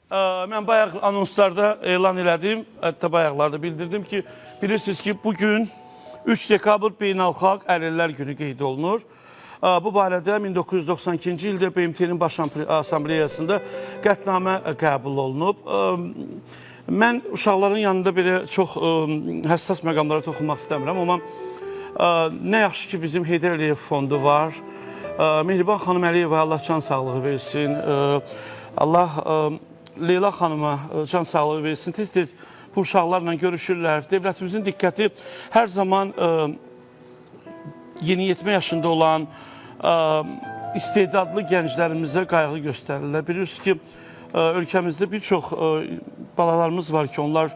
Mən bayaq anonslarda elan elədim, hətta bayaqlarda bildirdim ki, bilirsiniz ki, bugün 3 dekabr Beynəlxalq Əlillər Günü qeyd olunur. Bu barədə 1992-ci ildə BMT-nin Baş Assambleyasında qətnamə qəbul olunub. Mən uşaqların yanında belə çox həssas məqamlara toxunmaq istəmirəm, amma nə yaxşı ki, bizim Heydər Əliyev fondu var. Mehriban xanım Əliyevə Allah can sağlığı versin. Allah Leyla xanıma can sağlığı versin. Tez-tez bu uşaqlarla görüşürlər. Devlətimizin diqqəti hər zaman yeniyetmə yaşında olan istedadlı gənclərimizə qayğı göstərirlər. Bilirsiniz ki, ölkəmizdə bir çox balalarımız var ki, onlar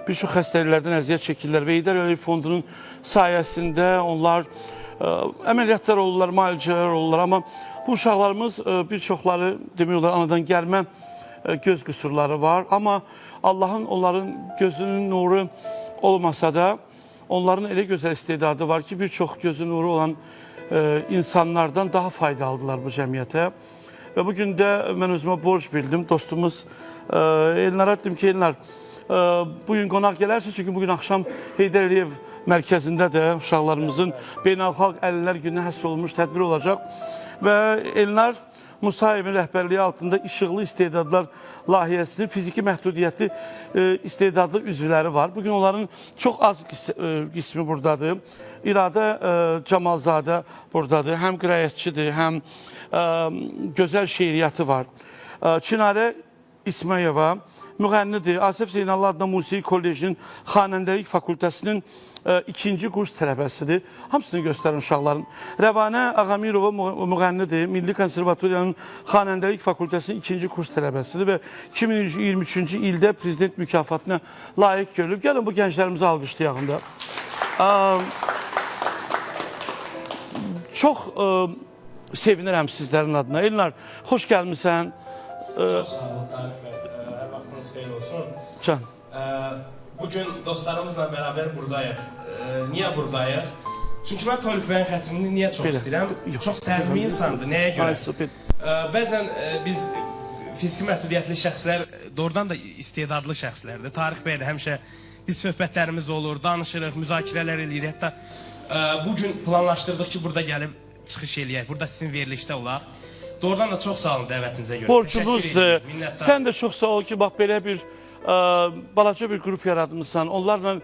bir çox xəstəliklərdən əziyyət çəkirlər və Heydər Əliyev fondunun sayəsində onlar əməliyyatlar olurlar, müalicələr olurlar. Amma bu uşaqlarımız bir çoxları demək olar anadan gəlmə göz qüsurları var. Amma Allahın onların gözünün nuru olmasa da onların elə gözəl istedadı var ki, bir çox gözü nuru olan insanlardan daha faydalıdırlar bu cəmiyyətə. Və bugün də mən özümə borc bildim. Dostumuz Elnara dedim ki, Elnar, bugün qonaq gələrsin, çünki bugün axşam Heydər Əliyev mərkəzində də uşaqlarımızın Beynəlxalq Əlillər Günü'nə həsr olunmuş tədbir olacaq. Və Elnar Musayevin rəhbərliyi altında İşıqlı İstedadlar layihəsinin fiziki məhdudiyyətli istedadlı üzvləri var. Bugün onların çox az qismi buradadır. İradə Camalzadə buradadır. Həm qiraətçidir, həm gözəl şeiriyyatı var. Çinarə İsmayeva müğənnidir. Asif Zeynallı adına Musiqi Kollecinin Xanəndəlik Fakültəsinin ikinci kurs tələbəsidir. Hamısını göstərin uşaqların. Rəvanə Ağamirova müğənnidir. Milli Konservatoriyanın Xanəndəlik Fakültəsinin ikinci kurs tələbəsidir və 2023-cü ildə prezident mükafatına layiq görülüb. Gəlin bu gənclərimizi alqışlayalım da. Çox sevinirəm sizlərin adına. Elnar, xoş gəlmişsən. Çox sağ olun, Tarif bəy. Hər vaxtınız xeyir olsun. Can. Bugün dostlarımızla bərabər buradayıq. Niyə buradayıq? Çünki mən Tolik bəyin xətrini niyə çox istəyirəm? Çox səmimi insandır. Nəyə görə? Bəzən biz fiziki məhdudiyyətli şəxslər doğrudan da istedadlı şəxslərdir. Tarix bəy də həmişə biz söhbətlərimiz olur, danışırıq, müzakirələr eləyirik. Hətta bugün planlaşdırdıq ki, burada gəlib çıxış eləyək. Burada sizin verilişdə olaq. Doğrudan da çox sağ olun dəvətinizə görə. Borcumuzdur. Sən də çox sağ ol ki, bax belə bir balaca bir qrup yaratmışsan. Onlarla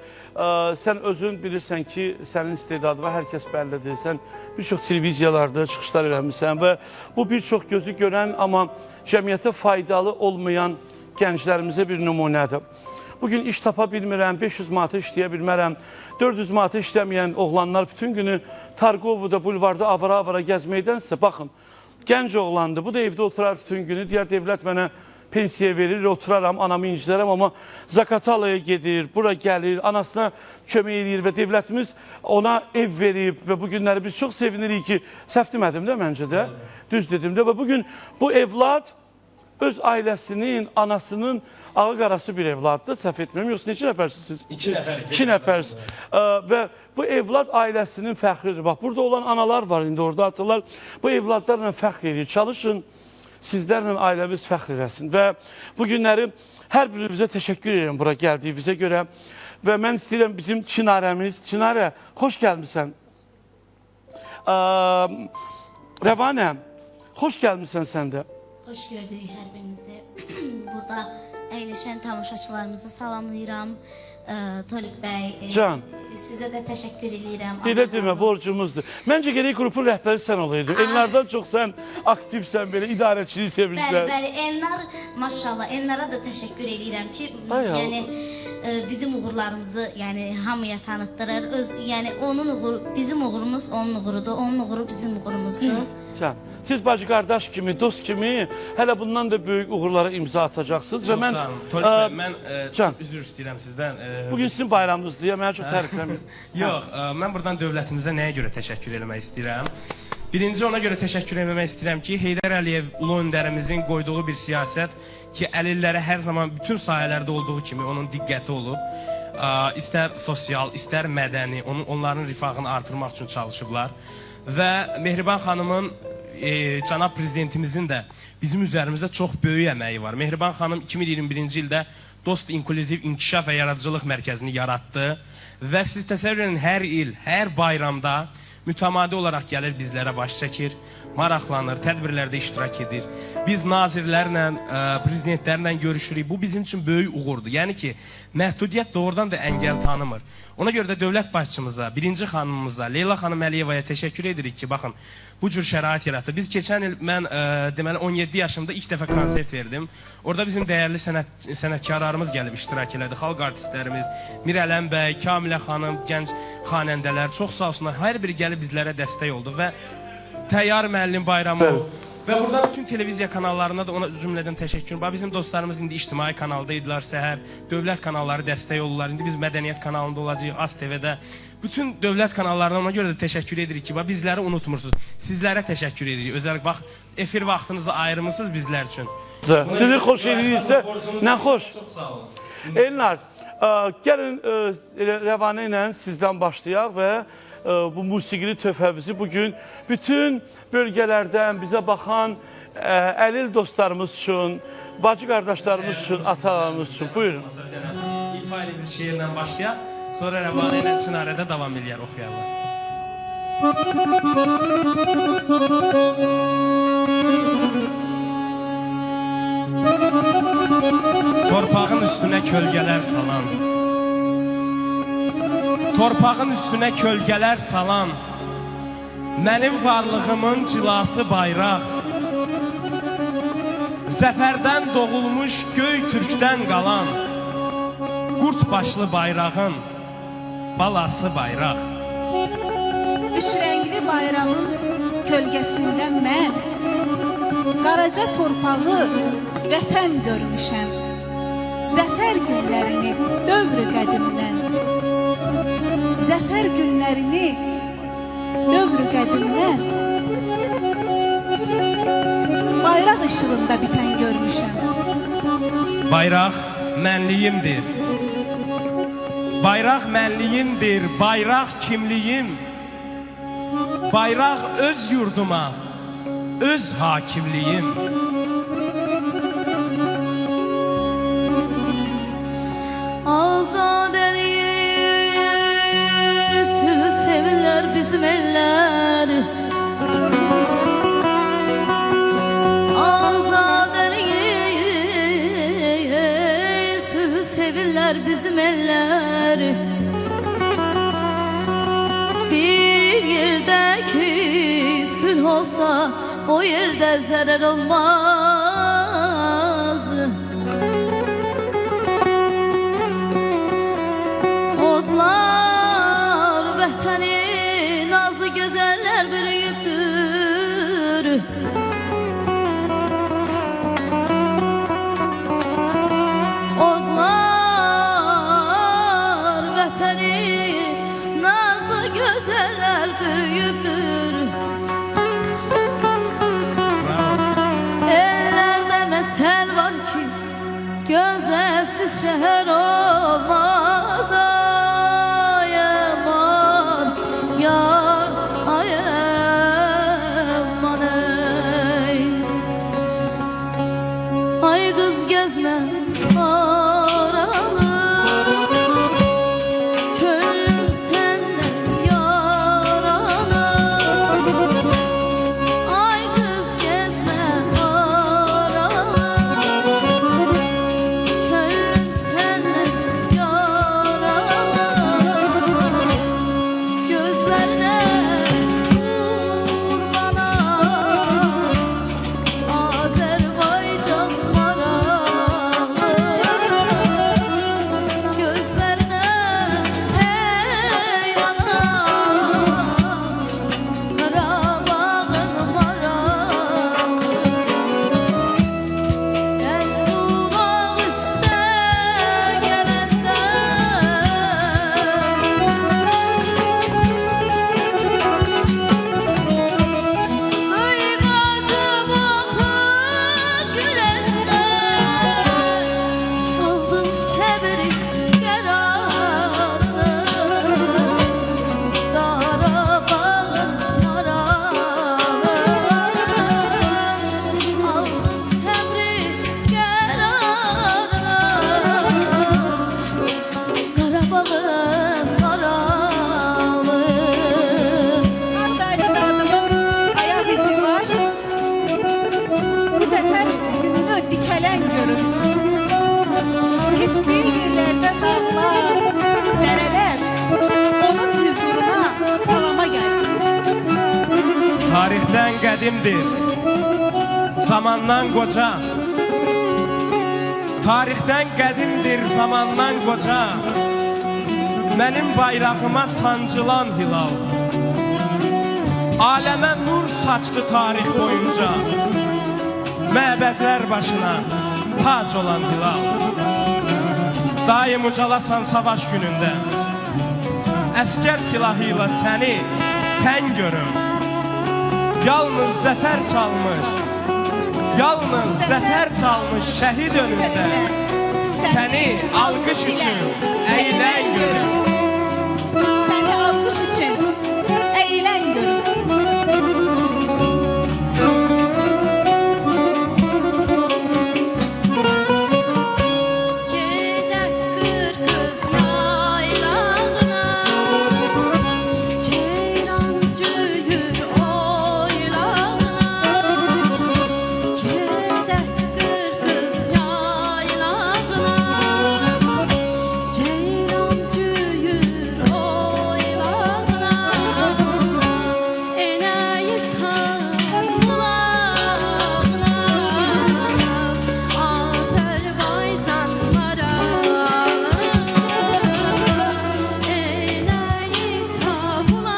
sən özün bilirsən ki, sənin istedadı var, hər kəs bəllidir. Sən bir çox televiziyalarda çıxışlar eləmişsən və bu bir çox gözü görən, amma cəmiyyətə faydalı olmayan gənclərimizə bir nümunədir. Bugün iş tapa bilmirəm, 500 manata işləyə bilmərəm, 400 manata işləməyən oğlanlar bütün günü Targovuda, bulvarda avara-avara gəzməkdənsə, baxın, gənc oğlandı, bu da evdə oturar bütün günü, digər devlət mənə pensiya verir, oturaram, anamı incilərəm, amma Zaqatalaya gedir, bura gəlir, anasına kömək edir və devlətimiz ona ev verib və bu günləri biz çox sevinirik ki, səhv demədim də məncə də, düz dedim də və bugün bu evlad öz ailəsinin, anasının ağı qarası bir evladdır, səhv etmirəm, yoxsa neçə nəfərsiniz? 2 nəfər. 2 nəfərsiniz. Və bu evlad ailəsinin fəxridir. Bax, burada olan analar var, indi orada atalar. Bu evladlarla fəxr edir, çalışın, sizlərlə ailəmiz fəxr eləsin. Və bu günləri hər birimizə təşəkkür edirəm bura gəldiyimizə görə. Və mən istəyirəm bizim Çinarəmiz, Çinarə, xoş gəlmişsən. Rəvanə, xoş gəlmişsən sən də. Xoş gördük hər birinizi. Burada əyləşən tamaşaçılarımızı salamlayıram. Tolik bəy, Can. sizə də təşəkkür edirəm. Elə demə, borcumuzdur. Məncə gerək qrupun rəhbəri sən olaydın. Elnardan çox sən aktivsən, belə idarəçiliyi sevirsən. Bəli, Elnar, maşallah, Elnara da təşəkkür edirəm ki, yəni bizim uğurlarımızı yəni hamıya tanıtdırır. Yəni onun uğuru, bizim uğurumuz onun uğurudur, onun uğuru bizim uğurumuzdur. Can, siz bacı qardaş kimi, dost kimi hələ bundan da böyük uğurlara imza atacaqsınız. Çox sağ olun. Tolik bəy, mən Can, çox üzr istəyirəm sizdən. bugün sizin bayramınızdır ya, mənə çox tərifləmir. Yox, mən buradan dövlətimizə nəyə görə təşəkkür eləmək istəyirəm? Birinci ona görə təşəkkür etmək istəyirəm ki, Heydər Əliyev ulu öndərimizin qoyduğu bir siyasət ki, əlillərə hər zaman bütün sahələrdə olduğu kimi onun diqqəti olub. İstər sosial, istər mədəni, onların rifahını artırmaq üçün çalışıblar. Və Mehriban xanımın cənab prezidentimizin də bizim üzərimizdə çox böyük əməyi var. Mehriban xanım 2021-ci ildə Dost İnklüziv İnkişaf və Yaradıcılıq Mərkəzini yaratdı və siz təsəvvür edin, hər il, hər bayramda mütəmadi olaraq gəlir bizlərə baş çəkir, maraqlanır, tədbirlərdə iştirak edir. Biz nazirlərlə, prezidentlərlə görüşürük. Bu bizim üçün böyük uğurdur. Yəni ki, məhdudiyyət doğrudan da əngəl tanımır. Ona görə də dövlət başçımıza, birinci xanımımıza, Leyla xanım Əliyevaya təşəkkür edirik ki, baxın, bu cür şərait yaratdı. Biz keçən il, mən deməli 17 yaşımda ilk dəfə konsert verdim. Orada bizim dəyərli sənətkarlarımız gəlib iştirak elədi. Xalq artistlərimiz, Mirələm bəy, Kamilə xanım, gənc xanəndələr, çox sağ olsunlar. Hər biri gəlib bizlərə dəstək oldu və Təyyar müəllim Bayramov və burada bütün televiziya kanallarına da ona cümlədən təşəkkür. Bizim dostlarımız indi ictimai kanaldaydılar səhər, dövlət kanalları dəstək olurlar. İndi biz mədəniyyət kanalında olacağıq, ASTV-də. Bütün dövlət kanallarına ona görə də təşəkkür edirik ki, bizləri unutmursunuz. Sizlərə təşəkkür edirik. Özəlliklə, bax, efir vaxtınızı ayırmışsınız bizlər üçün. Sizi xoş ediriksə, nə xoş. Çox sağ olun. Elnar, gəlin Rəvanə ilə sizdən başlayaq və bu musiqili töhfəmizi bugün bütün bölgələrdən bizə baxan əlil dostlarımız üçün, bacı qardaşlarımız üçün, atalarımız üçün. Buyurun. İfa ediniz şeirlə başlayaq, sonra Rəvanə ilə Çinarədə davam eləyər, oxuyarlar. Torpağın üstünə kölgələr salan, torpağın üstünə kölgələr salan, mənim varlığımın cilası bayraq, zəfərdən doğulmuş göy türkdən qalan, qurt başlı bayrağın balası bayraq. Üç rəngli bayrağın kölgəsində mən qaraca torpağı vətən görmüşəm. Zəfər günlərini dövrü qədimdən, zəfər günlərini dövrü qədimdən bayraq işığında bitən görmüşəm. Bayraq mənliyimdir, bayraq mənliyimdir, bayraq kimliyim, bayraq öz yurduma, öz hakimliyim. Azadeliyi sülü sevirler bizim eller, azadeliyi sülü sevirler bizim eller. Bir yerdeki sülh olsa o yerde zarar olmaz. Odlar vətəni nazlı gözəller bürüyübdür. Odlar vətəni nazlı gözəller bürüyübdür. Ellerde məsəl var ki, gözəlsiz şəhər olmaz. Ay kız gezme aralı, könlüm senden yaralı. Ay kız gezme aralı, könlüm senden yaralı. Gözlerine kurban Azerbaycan maralı. tarixdən qədimdir, zamandan qoca. Tarixdən qədimdir, zamandan qoca. Mənim bayrağıma sancılan hilal, aləmə nur saçdı tarix boyunca. Məbədlər başına tac olan hilal, daim ucalasan savaş günündə. Əskər silahıyla səni tən görüm. Yalnız zəfər çalmış, yalnız zəfər çalmış şəhid önündə səni alqış üçün əylən görüm. Səni alqış üçün eğlen görün. Gedək Qırğız yaylağına, ceyran cüyür oylağına. Gedək Qırğız yaylağına, ceyran cüyür oylağına. Enayi sağlağına, Azərbaycan marağına. Enayi sağlağına,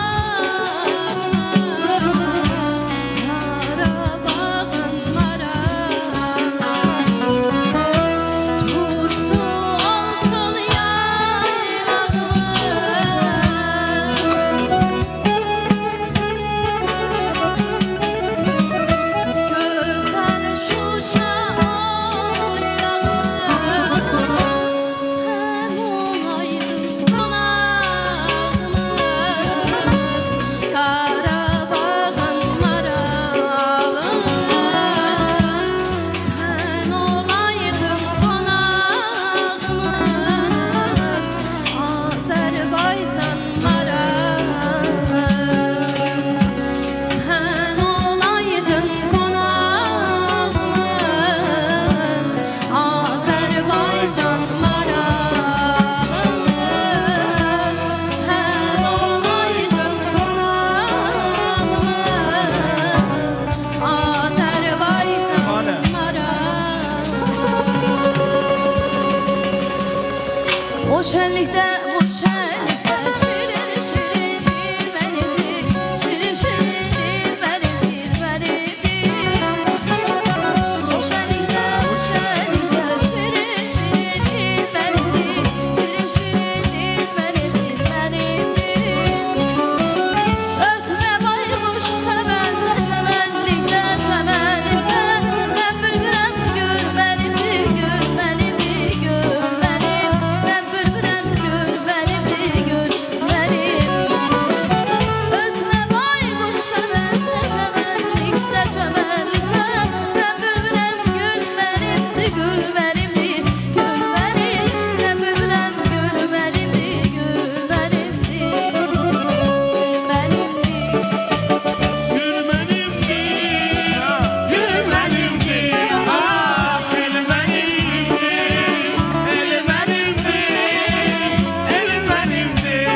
Qarabağın marağına. Turşu olsun yaylağımız, gözəl Şuşa oylağımız. Sən olaydın qonağımız, Qarabağın maralı. Sən olaydın qonağımız, Azərbaycan maralı. Sən olaydın qonağımız, Azərbaycan maralı. Sən olaydın qonağımız, Azərbaycan maralı. O şənlikdə, bu şənlikdə şirin şirin dil mənimdir, şirin şirin dil mənimdir, mənimdir. O şənlikdə, bu şənlikdə şirin şirin dil mənimdir, şirin şirin dil mənimdir, mənimdir. Ötmə bayquş çəməndə, çəmənlikdə, çəmənlikdə, mən bülbüləm gül mənimdir, gül mənimdir, gül mənim. Mən bülbüləm gül mənimdir, gül mənim. Ötmə bayquş çəməndə, çəmənlikdə, çəmənlikdə, mən bülbüləm gül mənimdir, gül mənimdir, gül mənim. Mən bülbüləm gül mənimdir, gül mənimdir, gül mənimdir. Gül mənimdir, ah el mənimdir, el mənimdir, el mənimdir.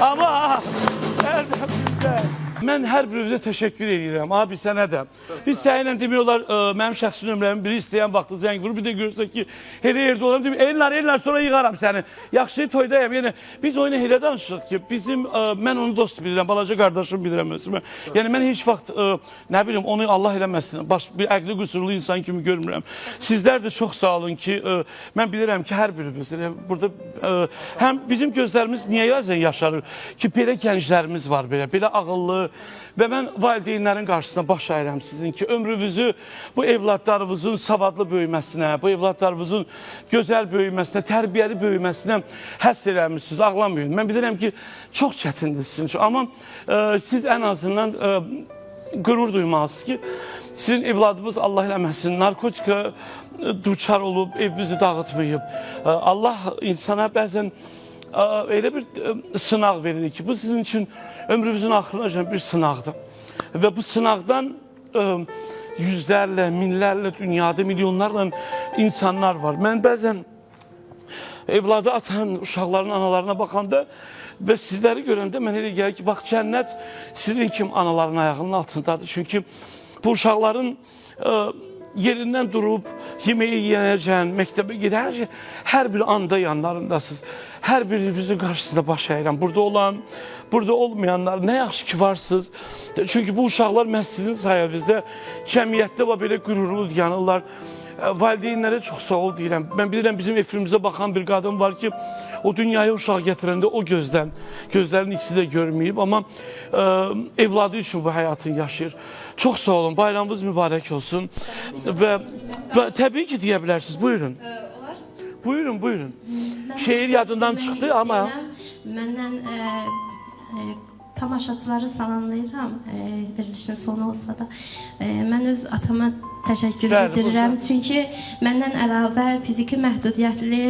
Amma mən hər birinizə təşəkkür edirəm. Abi sənə də. Biz səninlə demək olar, mənim şəxsi nömrəmi biri istəyən vaxtı zəng vurur. Bir də görürsə ki, elə yerdə olam. Elnar sonra yığaram səni. Yaxşı toydayam. Yəni, biz oyuna elə danışırıq ki, mən onu dost bilirəm, balaca qardaşım bilirəm özümə. Yəni, mən heç vaxt, nə bilim, onu Allah eləməsin. Bir əqli qüsurlu insan kimi görmürəm. Sizlər də çox sağ olun ki, mən bilirəm ki, hər birimiz, burada həm bizim gözlərimiz niyə yaşarır ki, belə gənclərimiz var, belə ağıllı. Və mən valideynlərin qarşısına baş əyirəm sizin ki, ömrünüzü bu evladlarınızın savadlı böyüməsinə, bu evladlarınızın gözəl böyüməsinə, tərbiyəli böyüməsinə həsr eləmişsiniz, ağlamayın. Mən bilirəm ki, çox çətindir sizin üçün. Amma siz ən azından qürur duymalısınız ki, sizin evladınız Allah eləməsin, narkotika duçar olub, evinizi dağıtmayıb. Allah insana bəzən elə bir sınaq verir ki, bu sizin üçün ömrünüzün axırına bir sınaqdır. Və bu sınaqdan yüzlərlə, minlərlə dünyada, milyonlarla insanlar var. Mən bəzən evladı atan uşaqların analarına baxanda və sizləri görəndə mən elə gəlir ki, bax, cənnət sizin kimi anaların ayağının altındadır. Çünki bu uşaqların yerindən durub, yeməyi yiyənəcən, məktəbə gedərcə, hər bir anda yanlarındasınız. Hər birinizin qarşısında baş əyirəm. Burada olan, burada olmayanlar, nə yaxşı ki varsınız. Çünki bu uşaqlar məhz sizin sayənizdə cəmiyyətdə belə qürurlu yanırlar. Valideynlərə çox sağ ol deyirəm. Mən bilirəm, bizim efirimizə baxan bir qadın var ki, o dünyaya uşaq gətirəndə o gözlərin ikisi də görməyib, amma evladı üçün bu həyatını yaşayır. Çox sağ olun, bayramınız mübarək olsun. Və təbii ki, deyə bilərsiniz, buyurun. Buyurun. Şeir yadından çıxdı, amma... Məndən tamaşaçıları salamlayıram, verilişin sonu olsa da. Mən öz atama təşəkkür edirəm. Çünki məndən əlavə fiziki məhdudiyyətli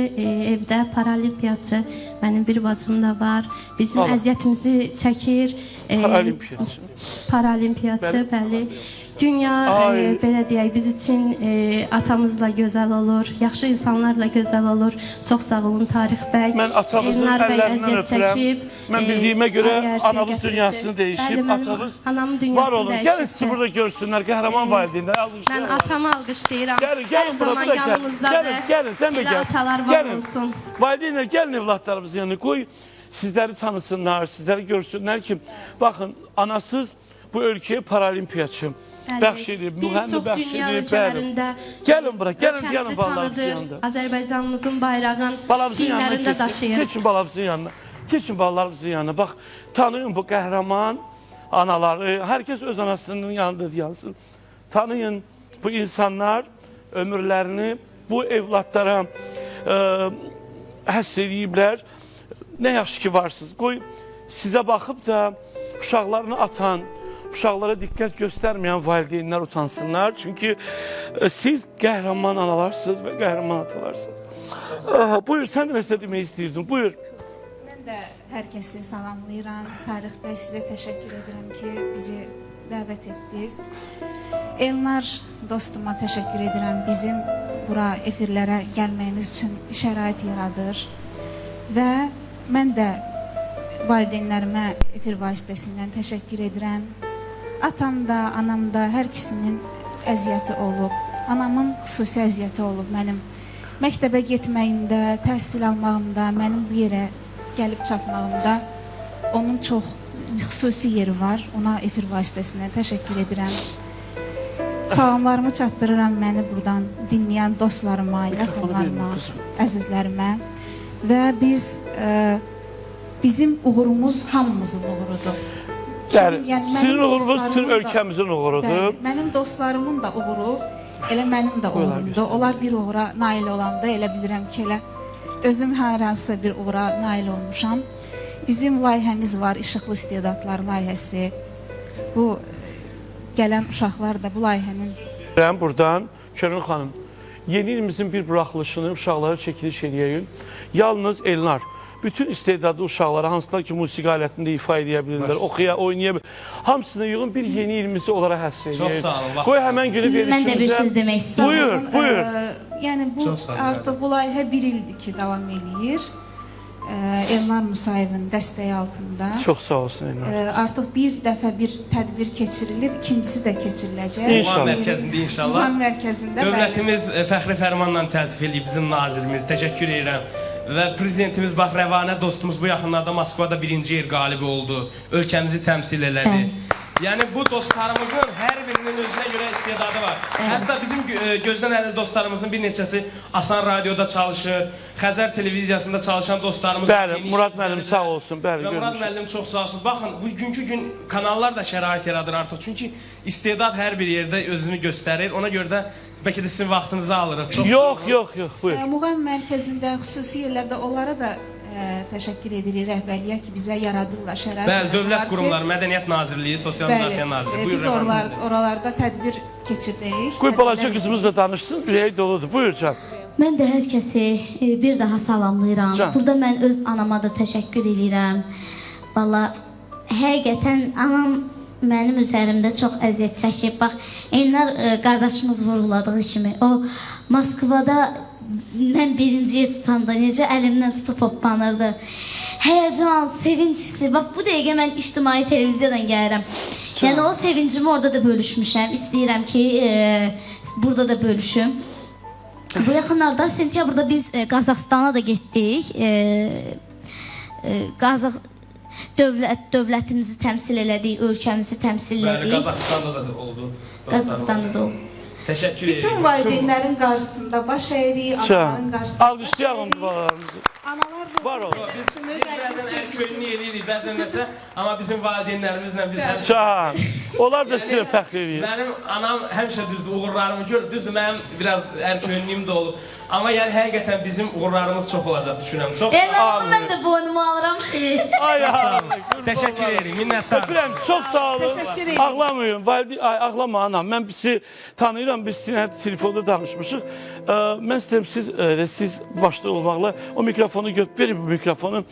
evdə paralimpiyaçı, mənim bir bacım da var. Bizim əziyyətimizi çəkir. Paralimpiyaçı, bəli. Dünya, belə deyək, biz üçün atamızla gözəl olur, yaxşı insanlarla gözəl olur. Çox sağ olun, Tarix bəy. Mən atamızın əllərindən öpürəm. Mən bildiyimə görə anamız dünyasını dəyişib, atamız var olun. Gəlin sizi burada görsünlər, qəhrəman valideynlər. Mən atamı alqışlayıram. Hər zaman yanımızdadır. Gəlin, sən də gəl. Atalar var olsun. Valideynlər, gəlin evlatlarımızın yanına qoy, sizləri tanısınlar, sizləri görsünlər ki, baxın, anasız bu ölkəyə paralimpiyaçı. Bəxş edib, mühəmmi bəxş edib, bəli. Gəlin bura, gəlin babalarımızın yanında. Azərbaycanımızın bayrağın çiyinlərində daşıyır. Keçin babalarımızın yanına, keçin babalarımızın yanına. Bax, tanıyın bu qəhrəman anaları, hər kəs öz anasının yanında yansın. Tanıyın bu insanlar ömürlərini bu evlatlara həsr ediblər. Nə yaxşı ki varsınız. Qoy sizə baxıb da uşaqlarını atan, uşaqlara diqqət göstərməyən valideynlər utansınlar. Çünki siz qəhrəman analarsınız və qəhrəman atalarsınız. Buyur, sən də məsələ demək istəyirdin. Buyur. Mən də hər kəsi salamlayıram. Tarix bəy, sizə təşəkkür edirəm ki, bizi dəvət etdiniz. Elnar dostuma təşəkkür edirəm. Bizim bura efirlərə gəlməyimiz üçün şərait yaradır. Və mən də valideynlərimə efir vasitəsindən təşəkkür edirəm. Atam da, anam da, hər ikisinin əziyyəti olub. Anamın xüsusi əziyyəti olub mənim məktəbə getməyimdə, təhsil almağımda, mənim bu yerə gəlib çatmağımda onun çox xüsusi yeri var. Ona efir vasitəsindən təşəkkür edirəm. Salamlarımı çatdırıram məni buradan dinləyən dostlarıma, yaxınlarıma, əzizlərimə. Və bizim uğurumuz hamımızın uğurudur. Sizin uğurunuz bütün ölkəmizin uğurudur. Mənim dostlarımın da uğuru elə mənim də uğurumdur. Onlar bir uğura nail olanda elə bilirəm ki, elə özüm hər hansısa bir uğura nail olmuşam. Bizim layihəmiz var, İşıqlı İstedadlar layihəsi. Bu gələn uşaqlar da bu layihənin... Buradan Könül xanım, yeni ilimizin bir buraxılışını uşaqlara çəkiliş edəyək. Yalnız Elnar, bütün istedadlı uşaqlara, hansılar ki, musiqi alətində ifa edə bilirlər, oynaya bilirlər. Hamısını yığın, bir yeni ilimizi onlara həsr edəyək. Çox sağ olun. Qoy həmən günü verilişimizə... Mən də bir söz demək istəyirəm. Buyur. Yəni, artıq bu layihə bir ildir ki, davam edir. Elnar Musayevin dəstəyi altında Çox sağ olsun Elnar. artıq bir dəfə bir tədbir keçirilib, ikincisi də keçiriləcək. İnşallah. Muğam mərkəzində inşallah. Muğam mərkəzində Dövlətimiz fəxri fərmanla təltif edib bizim nazirimiz. Təşəkkür edirəm. Və prezidentimiz bax Rəvanə dostumuz bu yaxınlarda Moskvada birinci yer qalibi oldu. Ölkəmizi təmsil elədi. Yəni bu dostlarımızın hər birinin özünə görə istedadı var. Hətta bizim gözdən əlil dostlarımızın bir neçəsi Asan Radioda çalışır, Xəzər televiziyasında çalışan dostlarımız. Bəli, Murad müəllim sağ olsun. Bəli, Və Murad görmüşəm. müəllim çox sağ olsun. Baxın, bugünkü gün kanallar da şərait yaradır artıq. Çünki istedad hər bir yerdə özünü göstərir. Ona görə də bəlkə də sizin vaxtınızı alırıq. Çox Yox, yox, yox, buyur. Muğam mərkəzində xüsusi yerlərdə onlara da təşəkkür edirik rəhbərliyə ki, bizə yaradırlar şərait. Bəli, dövlət qurumları, Mədəniyyət Nazirliyi, Sosial Müdafiə Nazirliyi. Buyur biz Rəvan. oralarda tədbir keçirdik. Qoy balaca qızımız da danışsın, ürəyi doludur. Buyur can. Mən də hər kəsi bir daha salamlayıram. Can. Burada mən öz anama da təşəkkür edirəm. Valla həqiqətən anam mənim üzərimdə çox əziyyət çəkib. Bax, Elnar qardaşımız vurğuladığı kimi o Moskvada mən birinci yer tutanda necə əlimdən tutub hoppanırdı. Həyəcan, sevinçli. Bax bu dəqiqə mən ictimai televiziyadan gəlirəm. Yəni o sevincimi orada da bölüşmüşəm. İstəyirəm ki, burada da bölüşüm. Bu yaxınlarda sentyabrda biz Qazaxstana da getdik. Dövlətimizi təmsil elədik, ölkəmizi təmsil Bəli, elədik. Qazaxstanda da oldu. Qazaxstanda da oldu. Təşəkkür edirəm. Bütün valideynlərin qarşısında baş əyirik, Can. anaların qarşısında. Alqışlayalım dualarımızı. Analar Var ol. Biz bəzən ərköyünlü eləyirik, bəzən nəsə, amma bizim valideynlərimizlə biz həmişə... Can. Onlar da sizə fəxr edir. Mənim anam həmişə düzdür, uğurlarımı görür. Düzdür, mənim biraz ərköyünlüyüm də olub. Amma yəni həqiqətən bizim uğurlarımız çox olacaq düşünürəm. Çox Elnar, mən də boynumu alıram. Ay, ay. təşəkkür edirəm, minnətdarım. Öpürəm, çox sağ olun. Təşəkkür edirəm. Ağlamayın, ağlama anam. Mən sizi tanıyıram, biz sizinlə telefonda danışmışıq. Mən istəyirəm siz başda olmaqla o mikrofonu verin bu mikrofonu.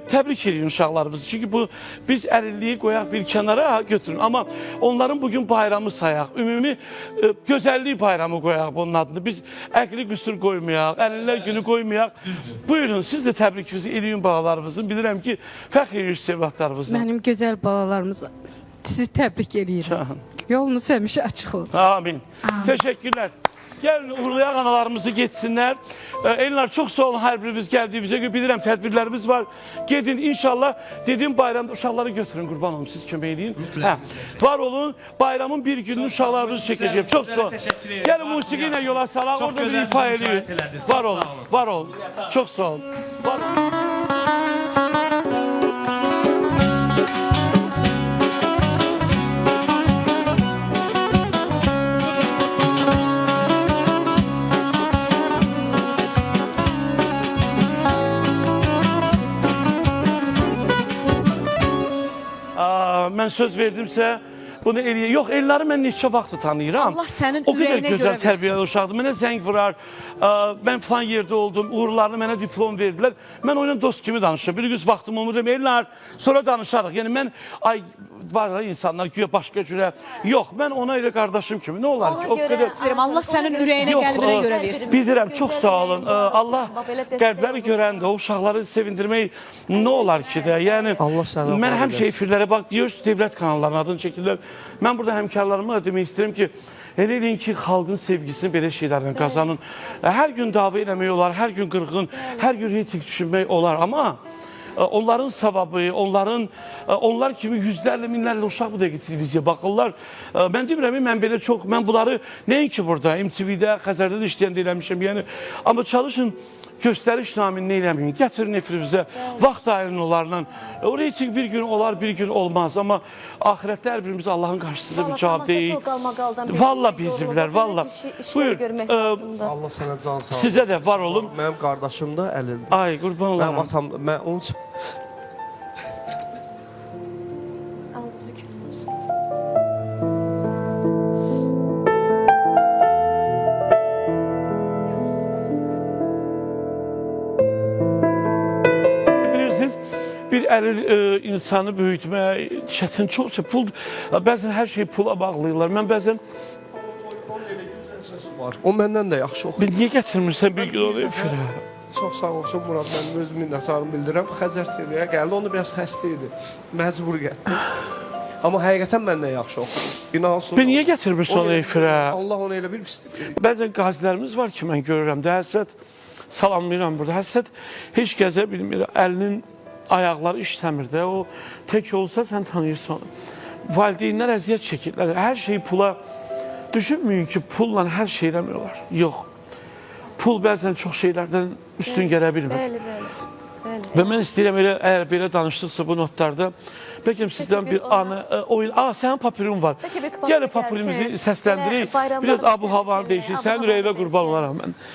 Təbrik edin uşaqlarımızı. Çünki bu biz əlilliyi qoyaq bir kənara götürün. Amma onların bugün bayramı sayaq. Ümumi gözəllik bayramı qoyaq bunun adını. Biz əqli qüsur qoymayaq, əlillər günü qoymayaq. Buyurun, siz də təbrikinizi eləyin balalarımızın. Bilirəm ki, fəxr edirsiniz sevdiklərinizlə. Mənim gözəl balalarımız sizi təbrik edirəm. Yolunuz həmişə açıq olsun. Amin. Təşəkkürlər. Gəlin uğurlayan analarımızı geçsinlər. Elnar çox sağ olun hər biriniz gəldiyinizə görə bilirəm tədbirlərimiz var. Gedin inşallah dediyim bayramda uşaqları götürün qurban olun siz kömək edin. Var olun bayramın bir gününü uşaqlarımızı çəkəcəyim. Çox sağ olun. Gəlin musiqi ilə yola salaq orada bir ifa edin. Var olun. Var olun. Çox sağ olun. Var olun. Mən söz verdimsə bunu eləyə. Yox, Elnarı mən neçə vaxtı tanıyıram. Allah sənin o qədər ürəyinə görə gözəl versin. tərbiyəli uşaqdır. Mənə zəng vurar. Mən falan yerdə oldum. Uğurlarını mənə diplom verdilər. Mən onunla dost kimi danışıram. Bir gün vaxtım olmur dedim. Elnar, sonra danışarıq. Yəni mən var insanlar güya başqa cürə. Yox, mən ona elə qardaşım kimi. Nə olar ki? O qədər Allah sənin ürəyinə, qəlbinə görə versin. Bilirəm, çox sağ olun. Allah qəlbləri görəndə o uşaqları sevindirmək nə olar ki də? Yəni mən həmişə efirlərə bax deyirsiniz, dövlət kanallarının adını çəkirlər. Mən burada həmkarlarıma da demək istəyirəm ki, elə eləyin ki, xalqın sevgisini belə şeylərlə qazanın. Hər gün dava eləmək olar, hər gün qırğın, hər gün reyting düşünmək olar. Amma onların savabı, onlar kimi yüzlərlə, minlərlə uşaq bu dəqiqə televiziyaya baxırlar. Mən demirəm, mən bunları nəinki burada, MTV-də, Xəzərdə də işləyəndə eləmişəm. Yəni, amma çalışın, göstəriş namini eləməyin, gətirin efirimizə, vaxt ayırın onlarla. O reyting bir gün olar, bir gün olmaz. Amma ahirətdə hər birimiz Allahın qarşısında bir cavab deyil. Valla bizimlər, valla. Buyur, Allah sənə can sağ olun. sizə də var olun. Mənim qardaşım da əlildir. Ay, qurban Mənim olarım. atam, mən onun üçün... Bir əlil insanı böyütmək çətin, çox pul, bəzən hər şeyi pula bağlayırlar. Mən bəzən... O məndən də yaxşı oxuyur. Niyə gətirmirsən bir gün onu efirə? çox sağ olsun Murad, mənim öz minnətdarımı bildirirəm. Xəzər TV-yə gəldi, onu biraz xəstə idi. Məcbur getdi. Amma həqiqətən məndən yaxşı oxuyur. İnansın. Bir niyə gətirmirsən onu efirə? Allah onu elə bir pislik. Bəzən qazilərimiz var ki, mən görürəm də, Həssət, salamlayıram burada. Həssət heç gəzə bilmir, əlinin ayaqları işləmir də, o tək olsa sən tanıyırsan onu. Valideynlər əziyyət çəkirlər, hər şeyi pula, düşünməyin ki, pulla hər şey eləmirlər. Yox, pul bəzən çox şeylərdən üstün gələ bilmir. Bəli. Və mən istəyirəm, əgər belə danışdıqsa bu notlarda, bəlkə sizdən bir anı, oyun, sənin papirun var. Gəlin papirimizi səsləndirik, biraz abu havanı deyişir, sənin ürəyivə qurban olaram mən.